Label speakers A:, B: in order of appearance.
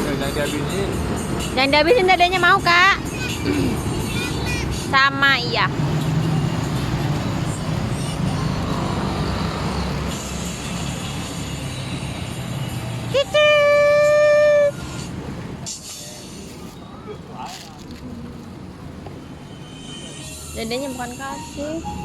A: Jangan dihabisin.
B: Jangan dihabisin, dedenya mau kak. Sama iya. Cicit. Dedenya bukan kasih.